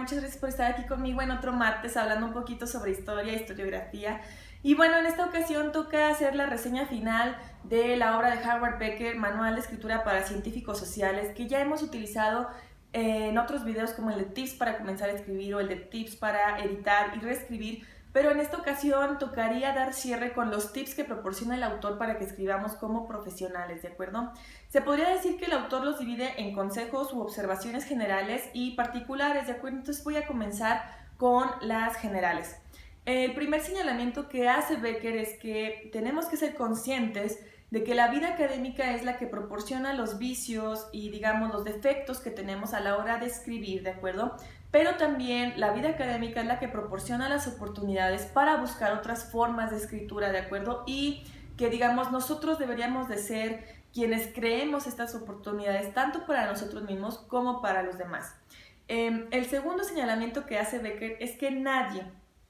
muchas gracias por estar aquí conmigo en otro martes hablando un poquito sobre historia, historiografía. Y bueno, en esta ocasión toca hacer la reseña final de la obra de Howard Becker, Manual de Escritura para Científicos Sociales, que ya hemos utilizado en otros videos como el de tips para comenzar a escribir o el de tips para editar y reescribir, pero en esta ocasión tocaría dar cierre con los tips que proporciona el autor para que escribamos como profesionales, ¿de acuerdo? Se podría decir que el autor los divide en consejos u observaciones generales y particulares, ¿de acuerdo? Entonces voy a comenzar con las generales. El primer señalamiento que hace Becker es que tenemos que ser conscientes de que la vida académica es la que proporciona los vicios y, digamos, los defectos que tenemos a la hora de escribir, ¿de acuerdo? Pero también la vida académica es la que proporciona las oportunidades para buscar otras formas de escritura, ¿de acuerdo? Y que, digamos, nosotros deberíamos de ser quienes creemos estas oportunidades tanto para nosotros mismos como para los demás. El segundo señalamiento que hace Becker es que nadie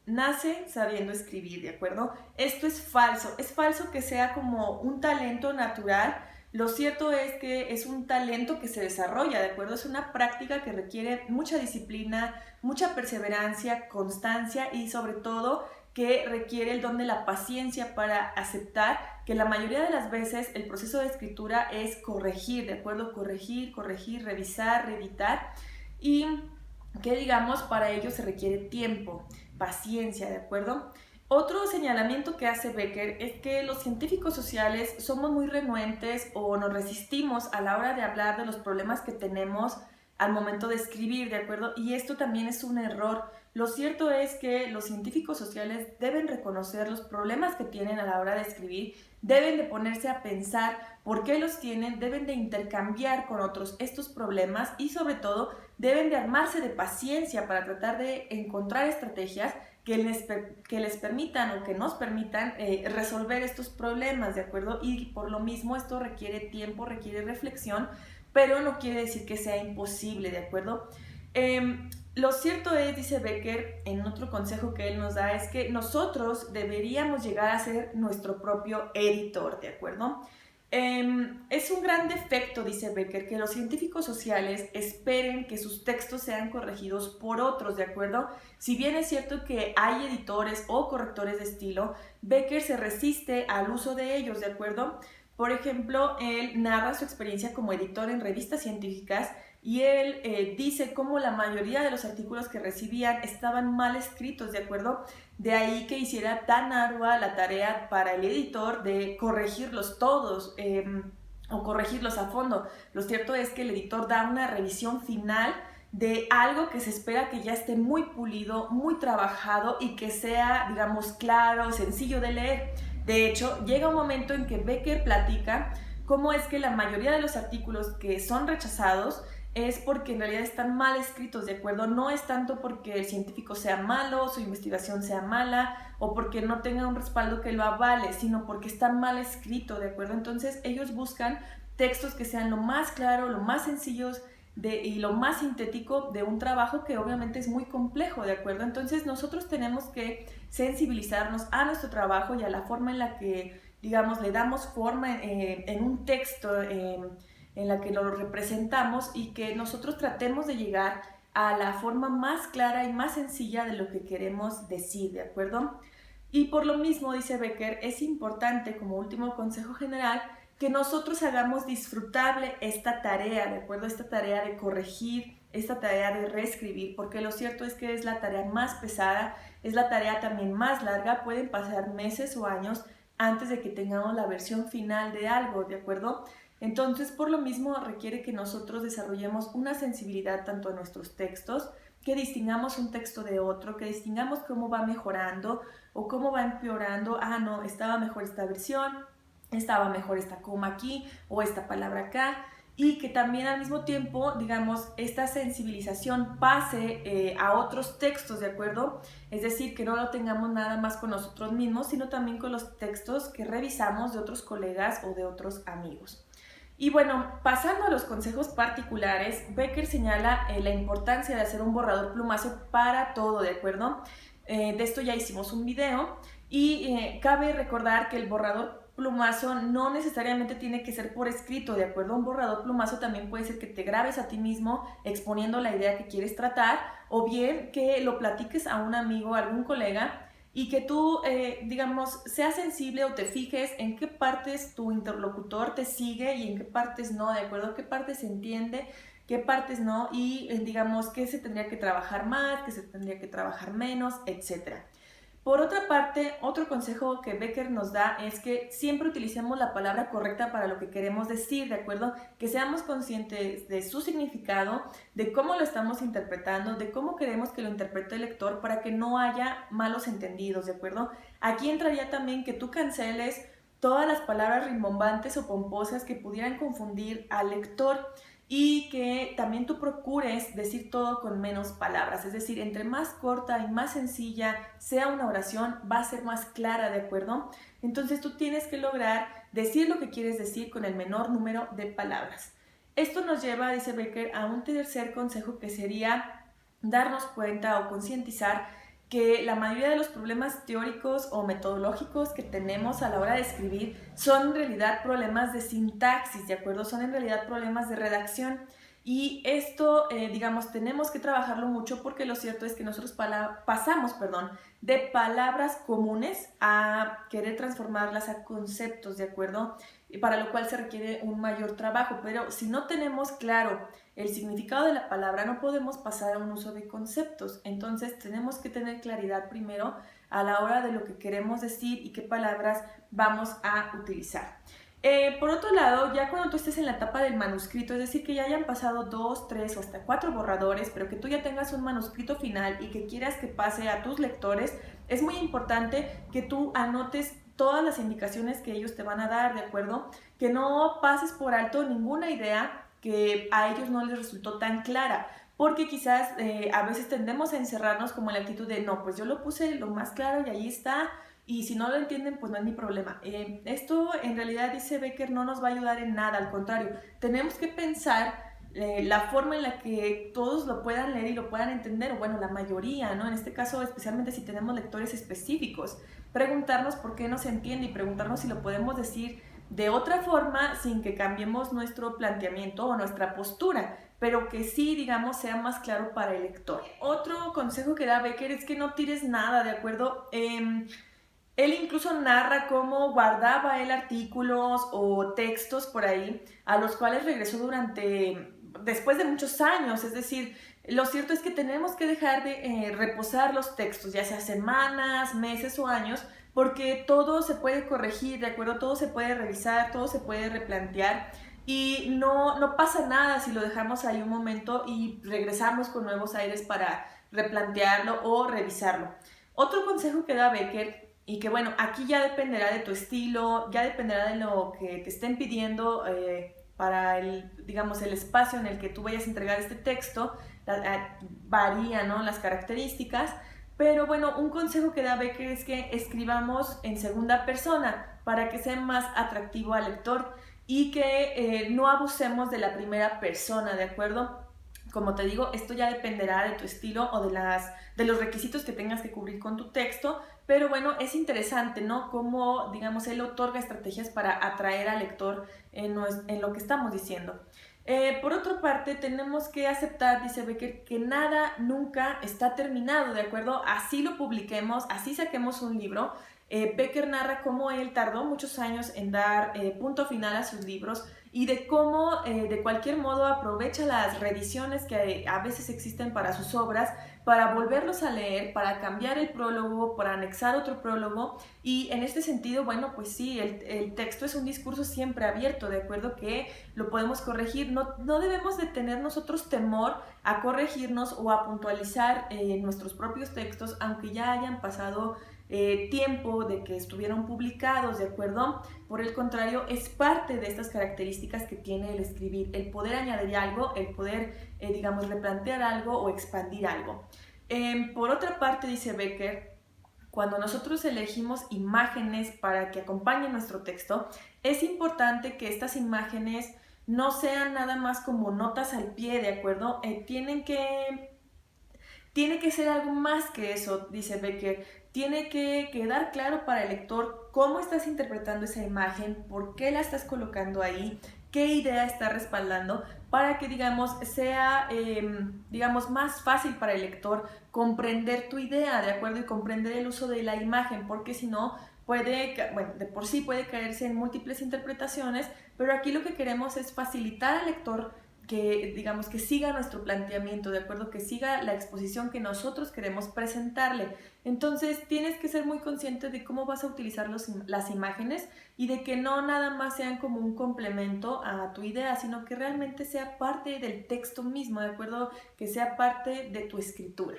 nace sabiendo escribir, ¿de acuerdo? Esto es falso que sea como un talento natural. Lo cierto es que es un talento que se desarrolla, ¿de acuerdo? Es una práctica que requiere mucha disciplina, mucha perseverancia, constancia y sobre todo que requiere el don de la paciencia para aceptar que la mayoría de las veces el proceso de escritura es corregir, ¿de acuerdo? Corregir, revisar, reeditar y que, digamos, para ello se requiere tiempo, paciencia, ¿de acuerdo? Otro señalamiento que hace Becker es que los científicos sociales somos muy renuentes o nos resistimos a la hora de hablar de los problemas que tenemos al momento de escribir, ¿de acuerdo? Y esto también es un error. Lo cierto es que los científicos sociales deben reconocer los problemas que tienen a la hora de escribir, deben de ponerse a pensar por qué los tienen, deben de intercambiar con otros estos problemas y sobre todo deben de armarse de paciencia para tratar de encontrar estrategias que les permitan o que nos permitan resolver estos problemas, ¿de acuerdo? Y por lo mismo esto requiere tiempo, requiere reflexión, pero no quiere decir que sea imposible, ¿de acuerdo? Lo cierto es, dice Becker, en otro consejo que él nos da, es que nosotros deberíamos llegar a ser nuestro propio editor, ¿de acuerdo? Es un gran defecto, dice Becker, que los científicos sociales esperen que sus textos sean corregidos por otros, ¿de acuerdo? Si bien es cierto que hay editores o correctores de estilo, Becker se resiste al uso de ellos, ¿de acuerdo? Por ejemplo, él narra su experiencia como editor en revistas científicas y él dice cómo la mayoría de los artículos que recibían estaban mal escritos, ¿de acuerdo? De ahí que hiciera tan ardua la tarea para el editor de corregirlos todos o corregirlos a fondo. Lo cierto es que el editor da una revisión final de algo que se espera que ya esté muy pulido, muy trabajado y que sea, digamos, claro, sencillo de leer. De hecho, llega un momento en que Becker platica cómo es que la mayoría de los artículos que son rechazados es porque en realidad están mal escritos, ¿de acuerdo? No es tanto porque el científico sea malo, su investigación sea mala o porque no tenga un respaldo que lo avale, sino porque está mal escrito, ¿de acuerdo? Entonces ellos buscan textos que sean lo más claro, lo más sencillos y lo más sintético de un trabajo que obviamente es muy complejo, ¿de acuerdo? Entonces nosotros tenemos que sensibilizarnos a nuestro trabajo y a la forma en la que, digamos, le damos forma en un texto, en la que lo representamos y que nosotros tratemos de llegar a la forma más clara y más sencilla de lo que queremos decir, ¿de acuerdo? Y por lo mismo, dice Becker, es importante, como último consejo general, que nosotros hagamos disfrutable esta tarea, ¿de acuerdo? Esta tarea de corregir, esta tarea de reescribir, porque lo cierto es que es la tarea más pesada, es la tarea también más larga, pueden pasar meses o años antes de que tengamos la versión final de algo, ¿de acuerdo? Entonces, por lo mismo, requiere que nosotros desarrollemos una sensibilidad tanto a nuestros textos, que distingamos un texto de otro, que distingamos cómo va mejorando o cómo va empeorando. Ah, no, estaba mejor esta versión, estaba mejor esta coma aquí o esta palabra acá. Y que también al mismo tiempo, digamos, esta sensibilización pase a otros textos, ¿de acuerdo? Es decir, que no lo tengamos nada más con nosotros mismos, sino también con los textos que revisamos de otros colegas o de otros amigos. Y bueno, pasando a los consejos particulares, Becker señala la importancia de hacer un borrador plumazo para todo, ¿de acuerdo? De esto ya hicimos un video y cabe recordar que el borrador plumazo no necesariamente tiene que ser por escrito, ¿de acuerdo? Un borrador plumazo también puede ser que te grabes a ti mismo exponiendo la idea que quieres tratar, o bien que lo platiques a un amigo, a algún colega, y que tú, digamos, seas sensible o te fijes en qué partes tu interlocutor te sigue y en qué partes no, ¿de acuerdo? ¿Qué partes se entiende? ¿Qué partes no? Y digamos, qué se tendría que trabajar más, qué se tendría que trabajar menos, etcétera. Por otra parte, otro consejo que Becker nos da es que siempre utilicemos la palabra correcta para lo que queremos decir, ¿de acuerdo? Que seamos conscientes de su significado, de cómo lo estamos interpretando, de cómo queremos que lo interprete el lector para que no haya malos entendidos, ¿de acuerdo? Aquí entraría también que tú canceles todas las palabras rimbombantes o pomposas que pudieran confundir al lector, y que también tú procures decir todo con menos palabras, es decir, entre más corta y más sencilla sea una oración, va a ser más clara, ¿de acuerdo? Entonces tú tienes que lograr decir lo que quieres decir con el menor número de palabras. Esto nos lleva, dice Becker, a un tercer consejo, que sería darnos cuenta o concientizar que la mayoría de los problemas teóricos o metodológicos que tenemos a la hora de escribir son en realidad problemas de sintaxis, ¿de acuerdo? Son en realidad problemas de redacción. Y esto, digamos, tenemos que trabajarlo mucho, porque lo cierto es que nosotros pasamos de palabras comunes a querer transformarlas a conceptos, ¿de acuerdo? Para lo cual se requiere un mayor trabajo, pero si no tenemos claro el significado de la palabra, no podemos pasar a un uso de conceptos. Entonces tenemos que tener claridad primero a la hora de lo que queremos decir y qué palabras vamos a utilizar. Por otro lado, ya cuando tú estés en la etapa del manuscrito, es decir, que ya hayan pasado 2, 3 o hasta 4 borradores, pero que tú ya tengas un manuscrito final y que quieras que pase a tus lectores, es muy importante que tú anotes todas las indicaciones que ellos te van a dar, ¿de acuerdo? Que no pases por alto ninguna idea que a ellos no les resultó tan clara, porque quizás a veces tendemos a encerrarnos como en la actitud de no, pues yo lo puse lo más claro y ahí está, y si no lo entienden, pues no es mi problema. Esto en realidad, dice Becker, no nos va a ayudar en nada, al contrario, tenemos que pensar la forma en la que todos lo puedan leer y lo puedan entender, o bueno, la mayoría, ¿no? En este caso, especialmente si tenemos lectores específicos, preguntarnos por qué no se entiende y preguntarnos si lo podemos decir de otra forma sin que cambiemos nuestro planteamiento o nuestra postura, pero que sí, digamos, sea más claro para el lector. Otro consejo que da Becker es que no tires nada, ¿de acuerdo? Él incluso narra cómo guardaba él artículos o textos por ahí, a los cuales regresó después de muchos años. Es decir, lo cierto es que tenemos que dejar de reposar los textos, ya sea semanas, meses o años, porque todo se puede corregir, ¿de acuerdo? Todo se puede revisar, todo se puede replantear, y no pasa nada si lo dejamos ahí un momento y regresamos con nuevos aires para replantearlo o revisarlo. Otro consejo que da Becker, y que bueno, aquí ya dependerá de tu estilo, ya dependerá de lo que te estén pidiendo para digamos, el espacio en el que tú vayas a entregar este texto, varía, ¿no?, las características, pero bueno, un consejo que da Becker es que escribamos en segunda persona para que sea más atractivo al lector, y que no abusemos de la primera persona, ¿de acuerdo? Como te digo, esto ya dependerá de tu estilo o de los requisitos que tengas que cubrir con tu texto, pero bueno, es interesante, ¿no?, cómo, digamos, él otorga estrategias para atraer al lector en lo que estamos diciendo. Por otra parte, tenemos que aceptar, dice Becker, que nada nunca está terminado, ¿de acuerdo? Así lo publiquemos, así saquemos un libro. Becker narra cómo él tardó muchos años en dar punto final a sus libros, y de cómo de cualquier modo aprovecha las reediciones que a veces existen para sus obras, para volverlos a leer, para cambiar el prólogo, para anexar otro prólogo. Y en este sentido, bueno, pues sí, el texto es un discurso siempre abierto, de acuerdo, que lo podemos corregir. No debemos de tener nosotros temor a corregirnos o a puntualizar nuestros propios textos, aunque ya hayan pasado tiempo de que estuvieron publicados, ¿de acuerdo? Por el contrario, es parte de estas características que tiene el escribir, el poder añadir algo, el poder, digamos, replantear algo o expandir algo. Por otra parte, dice Becker, cuando nosotros elegimos imágenes para que acompañen nuestro texto, es importante que estas imágenes no sean nada más como notas al pie, ¿de acuerdo? Tiene que ser algo más que eso, dice Becker. tiene que quedar claro para el lector cómo estás interpretando esa imagen, por qué la estás colocando ahí, qué idea está respaldando, para que, digamos, sea, digamos, más fácil para el lector comprender tu idea, ¿de acuerdo? Y comprender el uso de la imagen, porque si no, puede, bueno, de por sí puede caerse en múltiples interpretaciones, pero aquí lo que queremos es facilitar al lector que, digamos, que siga nuestro planteamiento, ¿de acuerdo? Que siga la exposición que nosotros queremos presentarle. Entonces, tienes que ser muy consciente de cómo vas a utilizar las imágenes y de que no nada más sean como un complemento a tu idea, sino que realmente sea parte del texto mismo, ¿de acuerdo? Que sea parte de tu escritura.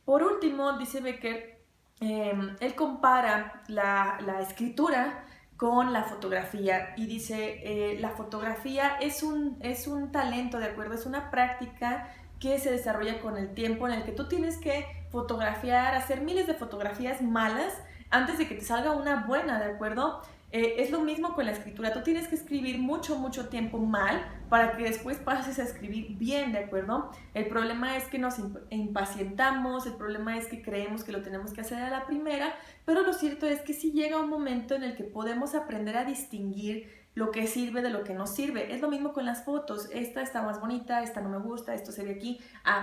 Por último, dice Becker, él compara la escritura con la fotografía y dice, la fotografía es un talento, ¿de acuerdo? Es una práctica que se desarrolla con el tiempo, en el que tú tienes que fotografiar, hacer miles de fotografías malas antes de que te salga una buena, ¿de acuerdo? Es lo mismo con la escritura, tú tienes que escribir mucho tiempo mal para que después pases a escribir bien, ¿de acuerdo? El problema es que nos impacientamos, el problema es que creemos que lo tenemos que hacer a la primera, pero lo cierto es que sí llega un momento en el que podemos aprender a distinguir lo que sirve de lo que no sirve. Es lo mismo con las fotos, esta está más bonita, esta no me gusta, esto se ve aquí,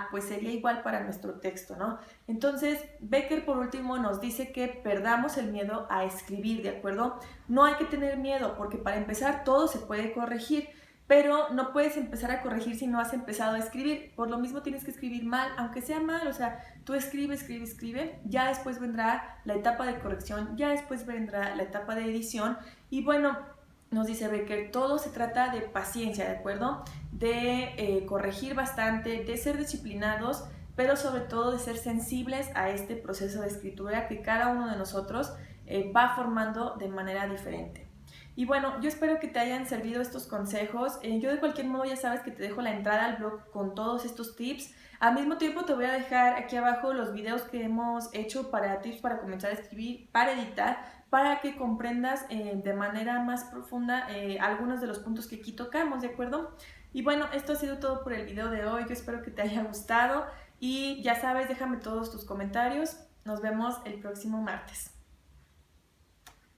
pues sería igual para nuestro texto, ¿no? Entonces, Becker por último nos dice que perdamos el miedo a escribir, ¿de acuerdo? No hay que tener miedo, porque para empezar todo se puede corregir, pero no puedes empezar a corregir si no has empezado a escribir. Por lo mismo tienes que escribir mal, aunque sea mal, o sea, tú escribe, ya después vendrá la etapa de corrección, ya después vendrá la etapa de edición, y bueno, nos dice Becker, todo se trata de paciencia, ¿de acuerdo? De corregir bastante, de ser disciplinados, pero sobre todo de ser sensibles a este proceso de escritura que cada uno de nosotros va formando de manera diferente. Y bueno, yo espero que te hayan servido estos consejos. Yo de cualquier modo ya sabes que te dejo la entrada al blog con todos estos tips. Al mismo tiempo te voy a dejar aquí abajo los videos que hemos hecho para tips para comenzar a escribir, para editar, para que comprendas de manera más profunda algunos de los puntos que aquí tocamos, ¿de acuerdo? Y bueno, esto ha sido todo por el video de hoy. Yo espero que te haya gustado y ya sabes, déjame todos tus comentarios. Nos vemos el próximo martes.